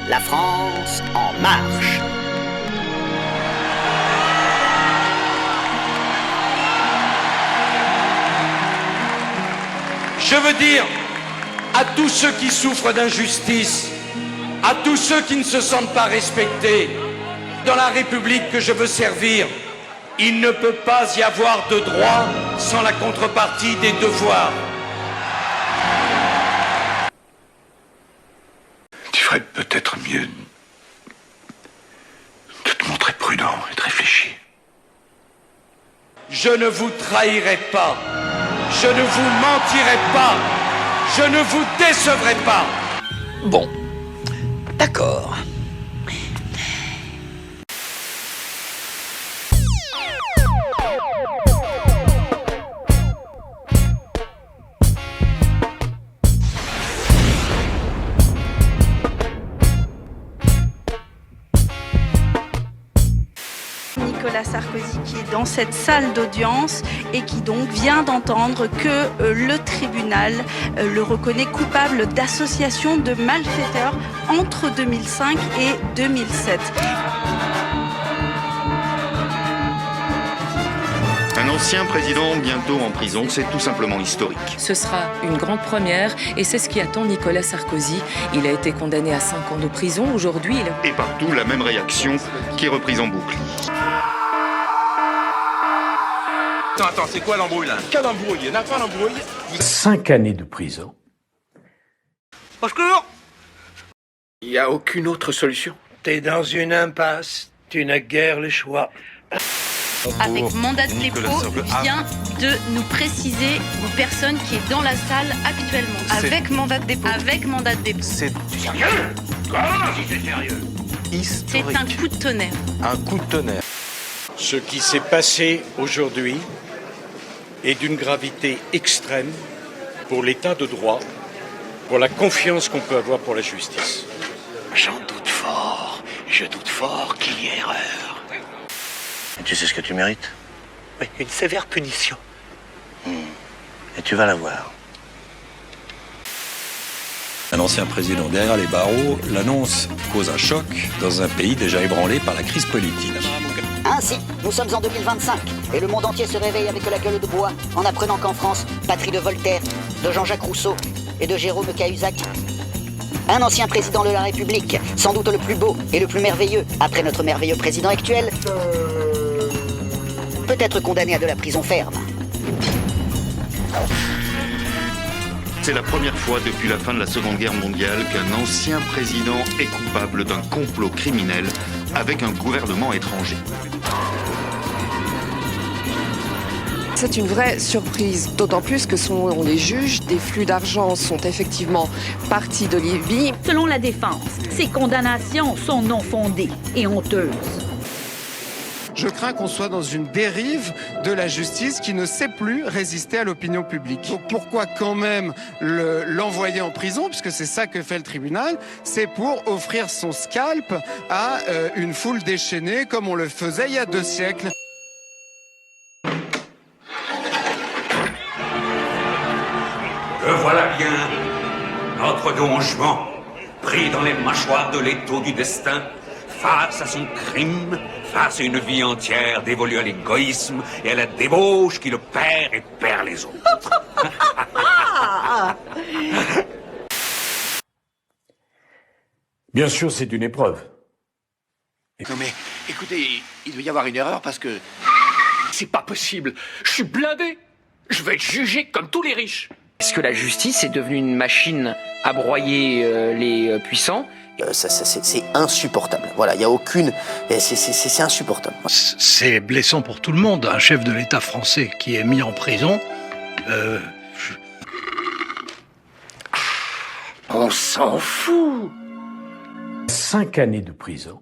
La France en marche. Je veux dire à tous ceux qui souffrent d'injustice, à tous ceux qui ne se sentent pas respectés, dans la République que je veux servir, il ne peut pas y avoir de droit sans la contrepartie des devoirs. Tu ferais peut-être mieux de te montrer prudent et de réfléchir. Je ne vous trahirai pas, je ne vous mentirai pas, je ne vous décevrai pas. Bon, d'accord. Nicolas Sarkozy qui est dans cette salle d'audience et qui donc vient d'entendre que le tribunal le reconnaît coupable d'association de malfaiteurs entre 2005 et 2007. Un ancien président bientôt en prison, c'est tout simplement historique. Ce sera une grande première et c'est ce qui attend Nicolas Sarkozy. Il a été condamné à 5 ans de prison. Aujourd'hui, Et partout, la même réaction qui est reprise en boucle. Attends, c'est quoi l'embrouille là? Quelle embrouille? Il n'y en a pas l'embrouille? 5 années de prison. Au secours! Il n'y a aucune autre solution. T'es dans une impasse, tu n'as guère le choix. Avec mandat de dépôt vient de nous préciser une personne qui est dans la salle actuellement. Avec mandat de dépôt. Avec mandat de dépôt. C'est sérieux? Comment si c'est sérieux? C'est un coup de tonnerre. Un coup de tonnerre. Ce qui s'est passé aujourd'hui est d'une gravité extrême pour l'état de droit, pour la confiance qu'on peut avoir pour la justice. J'en doute fort. Je doute fort qu'il y ait erreur. Et tu sais ce que tu mérites? Oui, une sévère punition. Et tu vas la voir. Un ancien président derrière les barreaux, l'annonce cause un choc dans un pays déjà ébranlé par la crise politique. Ainsi, nous sommes en 2025 et le monde entier se réveille avec la gueule de bois en apprenant qu'en France, patrie de Voltaire, de Jean-Jacques Rousseau et de Jérôme Cahuzac, un ancien président de la République, sans doute le plus beau et le plus merveilleux, après notre merveilleux président actuel, peut être condamné à de la prison ferme. C'est la première fois depuis la fin de la Seconde Guerre mondiale qu'un ancien président est coupable d'un complot criminel avec un gouvernement étranger. C'est une vraie surprise, d'autant plus que selon les juges, des flux d'argent sont effectivement partis de Libye. Selon la défense, ces condamnations sont non fondées et honteuses. Je crains qu'on soit dans une dérive de la justice qui ne sait plus résister à l'opinion publique. Donc pourquoi quand même l'envoyer en prison, puisque c'est ça que fait le tribunal, c'est pour offrir son scalp à une foule déchaînée comme on le faisait il y a 2 siècles. Le voilà bien, notre Don Juan, pris dans les mâchoires de l'étau du destin, face à son crime, face à une vie entière dévolue à l'égoïsme et à la débauche qui le perd et perd les autres. Bien sûr, c'est une épreuve. Non mais, écoutez, il doit y avoir une erreur parce que... C'est pas possible. Je suis blindé. Je vais être jugé comme tous les riches. Est-ce que la justice est devenue une machine à broyer les puissants? C'est insupportable. Voilà, il n'y a aucune... C'est insupportable. C'est blessant pour tout le monde. Un chef de l'État français qui est mis en prison... On s'en fout. 5 années de prison.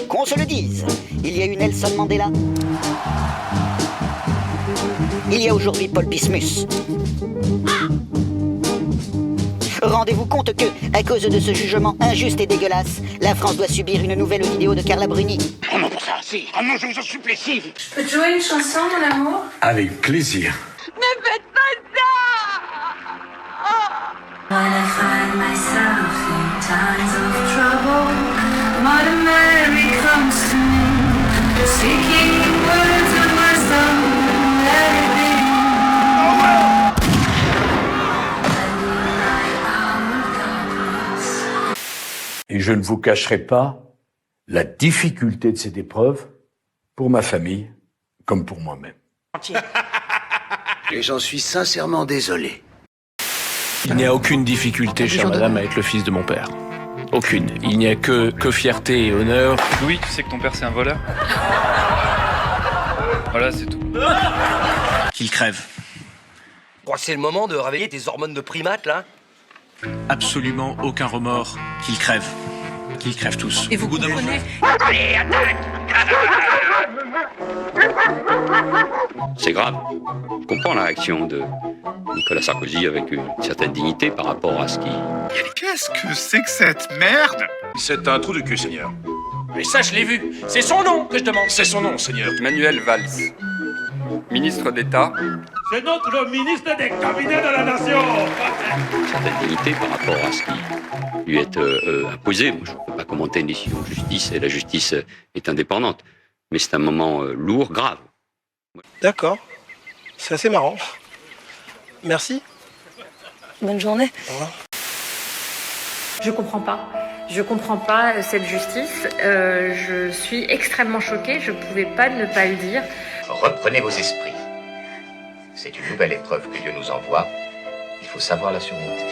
Qu'on se le dise, il y a eu Nelson Mandela. Il y a aujourd'hui Paul Bismuth. rendez-vous compte que, à cause de ce jugement injuste et dégueulasse, la France doit subir une nouvelle vidéo de Carla Bruni. Oh non, pour ça, si. Oh non, je vous en supplie, si. Je peux te jouer une chanson, mon amour? Avec plaisir. Ne faites pas ça! When I find myself in times of trouble, Mother Mary comes to me, seeking words of wisdom, let it be. Et je ne vous cacherai pas la difficulté de cette épreuve pour ma famille comme pour moi-même. Et j'en suis sincèrement désolé. Il n'y a aucune difficulté, chère madame, à être le fils de mon père. Aucune. Il n'y a que fierté et honneur. Louis, tu sais que ton père c'est un voleur? Voilà, c'est tout. Qu'il crève. Je crois que c'est le moment de réveiller tes hormones de primate, là. Absolument aucun remords. Qu'ils crèvent. Qu'ils crèvent tous. Et vous comprenez? Allez, attaque! C'est grave. Je comprends la réaction de Nicolas Sarkozy avec une certaine dignité par rapport à ce qui... Qu'est-ce que c'est que cette merde? C'est un trou de cul, Seigneur. Mais ça, je l'ai vu. C'est son nom que je demande. C'est son nom, Seigneur. Manuel Valls, ministre d'État. C'est notre ministre des cabinets de la nation. Une certaine dignité par rapport à ce qui lui est imposé. Moi, je ne peux pas commenter une décision de justice, et la justice est indépendante. Mais c'est un moment lourd, grave. D'accord. C'est assez marrant. Merci. Bonne journée. Au revoir. Je comprends pas cette justice. Je suis extrêmement choquée. Je pouvais pas ne pas le dire. Reprenez vos esprits. C'est une nouvelle épreuve que Dieu nous envoie. Il faut savoir la surmonter.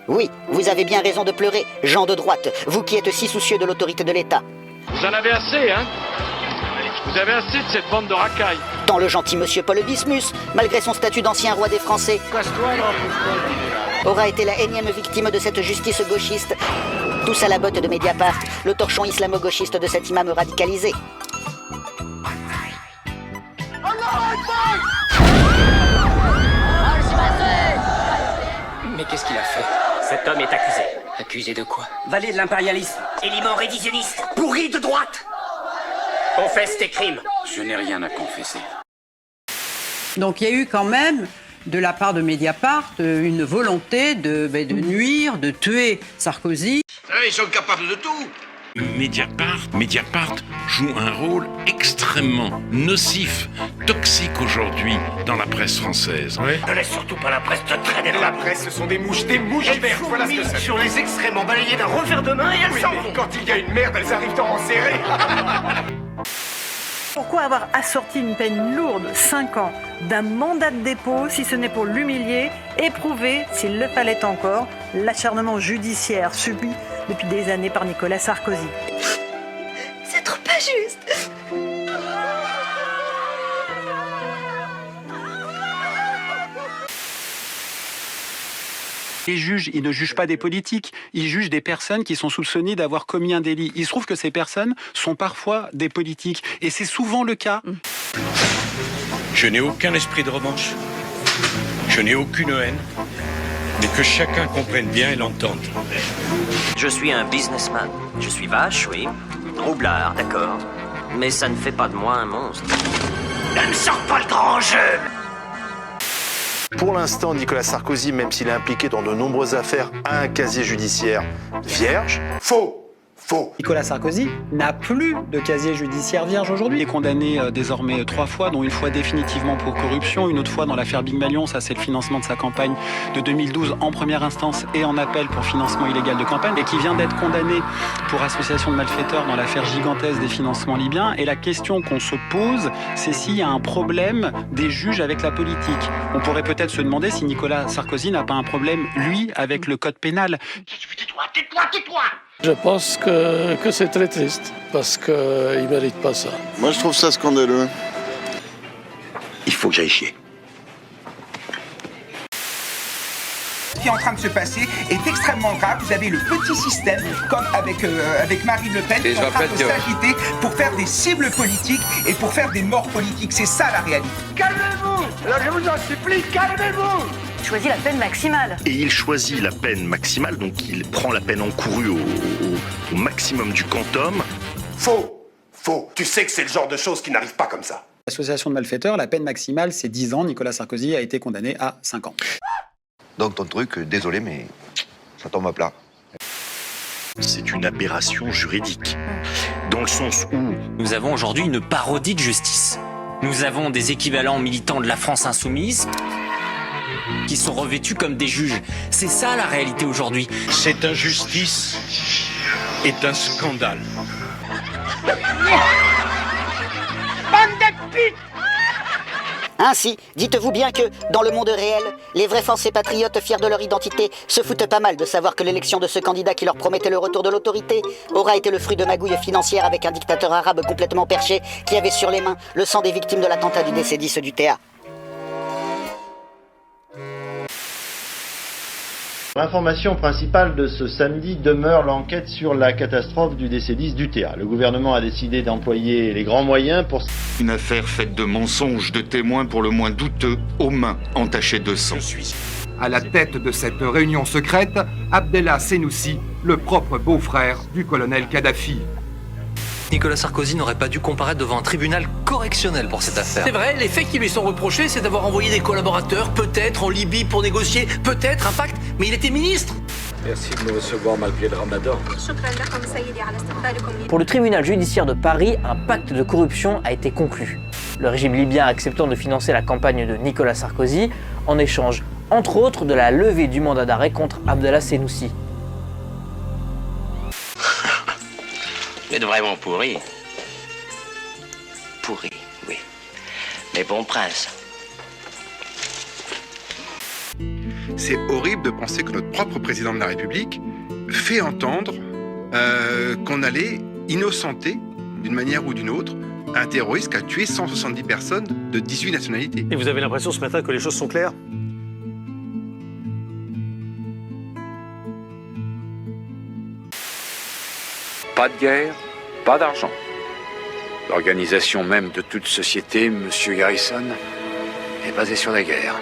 Oui, vous avez bien raison de pleurer, gens de droite, vous qui êtes si soucieux de l'autorité de l'État. Vous en avez assez, hein? Vous avez assez de cette bande de racailles. Tant le gentil monsieur Paul Bismuth, malgré son statut d'ancien roi des Français, aura été la énième victime de cette justice gauchiste. Tous à la botte de Mediapart, le torchon islamo-gauchiste de cet imam radicalisé. Mais qu'est-ce qu'il a fait? Cet homme est accusé. Accusé de quoi? Valet de l'impérialisme, élément révisionniste, pourri de droite. Confesse tes crimes. Je n'ai rien à confesser. Donc il y a eu quand même, de la part de Mediapart, une volonté de nuire, de tuer Sarkozy. Ils sont capables de tout. Mediapart joue un rôle extrêmement nocif, toxique aujourd'hui dans la presse française. Oui. Ne laisse surtout pas la presse te traîner dans La presse, ce sont des mouches vertes. Voilà ce que c'est. sur les extrêmes en balayés d'un revers de main et elles s'en vont. Quand il y a une merde, elles arrivent en serré. Pourquoi avoir assorti une peine lourde, 5 ans, d'un mandat de dépôt si ce n'est pour l'humilier, éprouver, s'il le fallait encore, l'acharnement judiciaire subi depuis des années par Nicolas Sarkozy? C'est trop pas juste. Les juges, ils ne jugent pas des politiques, ils jugent des personnes qui sont soupçonnées d'avoir commis un délit. Il se trouve que ces personnes sont parfois des politiques, et c'est souvent le cas. Je n'ai aucun esprit de revanche, je n'ai aucune haine, mais que chacun comprenne bien et l'entende. Je suis un businessman. Je suis vache, oui. Roublard, d'accord. Mais ça ne fait pas de moi un monstre. Ne me sors pas le grand jeu! Pour l'instant, Nicolas Sarkozy, même s'il est impliqué dans de nombreuses affaires, a un casier judiciaire vierge. Faux! Nicolas Sarkozy n'a plus de casier judiciaire vierge aujourd'hui. Il est condamné désormais 3 fois, dont une fois définitivement pour corruption, une autre fois dans l'affaire Big Malion, ça c'est le financement de sa campagne de 2012 en première instance et en appel pour financement illégal de campagne, et qui vient d'être condamné pour association de malfaiteurs dans l'affaire gigantesque des financements libyens. Et la question qu'on se pose, c'est s'il y a un problème des juges avec la politique. On pourrait peut-être se demander si Nicolas Sarkozy n'a pas un problème, lui, avec le code pénal. Tais-toi! Je pense que c'est très triste, parce qu'il ne mérite pas ça. Moi, je trouve ça scandaleux. Il faut que j'aille chier. Ce qui est en train de se passer est extrêmement grave. Vous avez le petit système, comme avec Marine Le Pen, qui est en train de s'agiter pour faire des cibles politiques et pour faire des morts politiques. C'est ça la réalité. Calmez-vous! Alors je vous en supplie, calmez-vous! choisit la peine maximale. Et il choisit la peine maximale, donc il prend la peine encourue au maximum du quantum. Faux. Tu sais que c'est le genre de choses qui n'arrivent pas comme ça. Association de malfaiteurs, la peine maximale, c'est 10 ans. Nicolas Sarkozy a été condamné à 5 ans. Donc ton truc, désolé, mais ça tombe à plat. C'est une aberration juridique. Dans le sens où... Nous avons aujourd'hui une parodie de justice. Nous avons des équivalents militants de la France insoumise qui sont revêtus comme des juges. C'est ça la réalité aujourd'hui. Cette injustice est un scandale. Bande de putes! Ainsi, dites-vous bien que, dans le monde réel, les vrais Français patriotes fiers de leur identité se foutent pas mal de savoir que l'élection de ce candidat qui leur promettait le retour de l'autorité aura été le fruit de magouilles financières avec un dictateur arabe complètement perché qui avait sur les mains le sang des victimes de l'attentat du DC-10 du TA. L'information principale de ce samedi demeure l'enquête sur la catastrophe du DC-10 du TA. Le gouvernement a décidé d'employer les grands moyens pour... Une affaire faite de mensonges, de témoins pour le moins douteux, aux mains entachées de sang. À la tête de cette réunion secrète, Abdallah Senoussi, le propre beau-frère du colonel Kadhafi. Nicolas Sarkozy n'aurait pas dû comparaître devant un tribunal correctionnel pour cette affaire. C'est vrai, les faits qui lui sont reprochés, c'est d'avoir envoyé des collaborateurs, peut-être en Libye pour négocier, peut-être un pacte, mais il était ministre. Merci de me recevoir malgré le ramadan. Pour le tribunal judiciaire de Paris, un pacte de corruption a été conclu. Le régime libyen acceptant de financer la campagne de Nicolas Sarkozy en échange, entre autres, de la levée du mandat d'arrêt contre Abdallah Senoussi. Vous êtes vraiment pourri. Pourri, oui. Mais bon prince. C'est horrible de penser que notre propre président de la République fait entendre qu'on allait innocenter, d'une manière ou d'une autre, un terroriste qui a tué 170 personnes de 18 nationalités. Et vous avez l'impression ce matin que les choses sont claires ? Pas de guerre, pas d'argent. L'organisation même de toute société, Monsieur Garrison, est basée sur la guerre.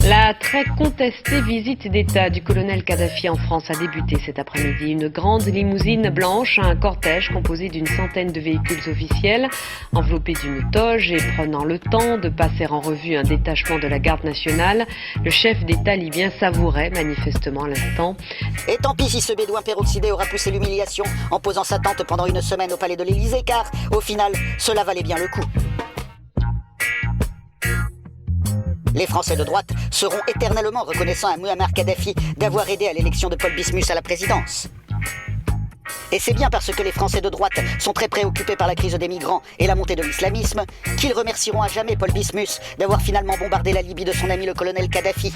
La très contestée visite d'État du colonel Kadhafi en France a débuté cet après-midi. Une grande limousine blanche, un cortège composé d'une centaine de véhicules officiels, enveloppé d'une toge et prenant le temps de passer en revue un détachement de la garde nationale. Le chef d'État libyen savourait manifestement à l'instant. Et tant pis si ce bédouin peroxydé aura poussé l'humiliation en posant sa tente pendant une semaine au palais de l'Élysée, car, au final, cela valait bien le coup. Les Français de droite seront éternellement reconnaissants à Mouammar Kadhafi d'avoir aidé à l'élection de Paul Bismuth à la présidence. Et c'est bien parce que les Français de droite sont très préoccupés par la crise des migrants et la montée de l'islamisme qu'ils remercieront à jamais Paul Bismuth d'avoir finalement bombardé la Libye de son ami le colonel Kadhafi,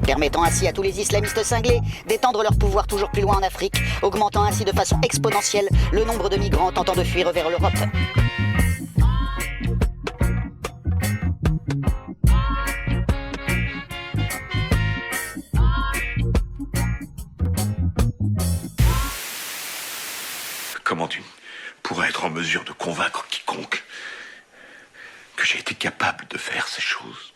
permettant ainsi à tous les islamistes cinglés d'étendre leur pouvoir toujours plus loin en Afrique, augmentant ainsi de façon exponentielle le nombre de migrants tentant de fuir vers l'Europe. Comment tu pourrais être en mesure de convaincre quiconque que j'ai été capable de faire ces choses?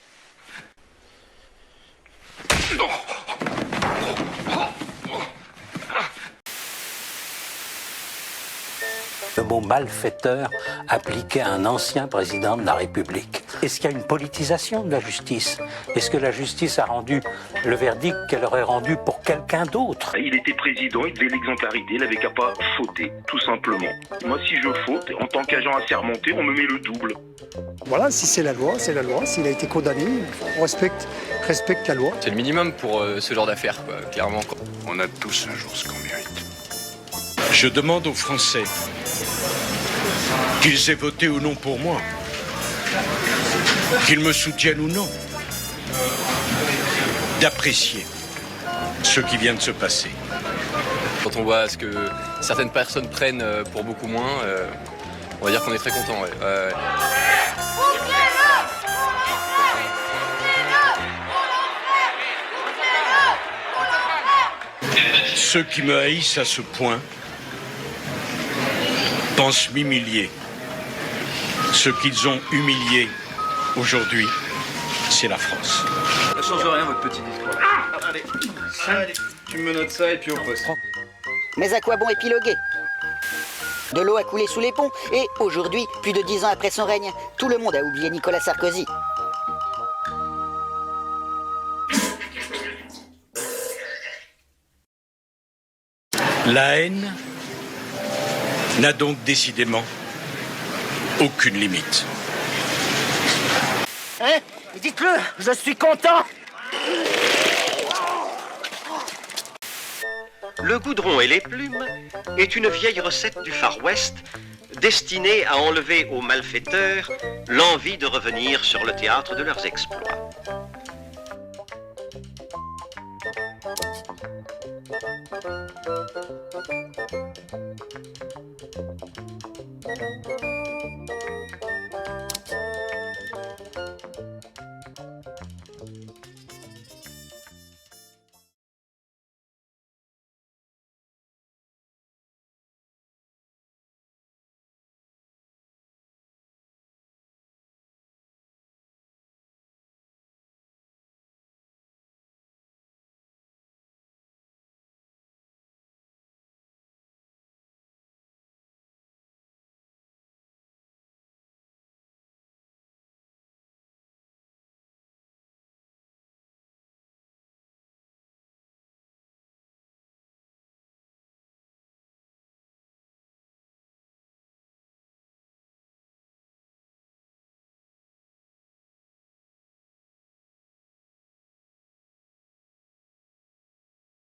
Le mot malfaiteur appliqué à un ancien président de la République. Est-ce qu'il y a une politisation de la justice? Est-ce que la justice a rendu le verdict qu'elle aurait rendu pour quelqu'un d'autre? Il était président, il devait l'exemplarité, il n'avait qu'à pas fauter, tout simplement. Moi, si je faute, en tant qu'agent assermenté, on me met le double. Voilà, si c'est la loi, c'est la loi. S'il a été condamné, on respecte la loi. C'est le minimum pour ce genre d'affaires, quoi, clairement. Quoi. On a tous un jour ce qu'on mérite. Je demande aux Français qu'ils aient voté ou non pour moi, qu'ils me soutiennent ou non, d'apprécier ce qui vient de se passer. Quand on voit ce que certaines personnes prennent pour beaucoup moins, on va dire qu'on est très content. Ouais. Ceux qui me haïssent à ce point pensent m'humilier. Ce qu'ils ont humilié aujourd'hui, c'est la France. Ça change rien, votre petit discours. Allez, tu me notes ça et puis on poste. Mais à quoi bon épiloguer? De l'eau a coulé sous les ponts, et aujourd'hui, plus de 10 ans après son règne, tout le monde a oublié Nicolas Sarkozy. La haine n'a donc décidément aucune limite. Hein? Dites-le, je suis content. Le goudron et les plumes est une vieille recette du Far West destinée à enlever aux malfaiteurs l'envie de revenir sur le théâtre de leurs exploits.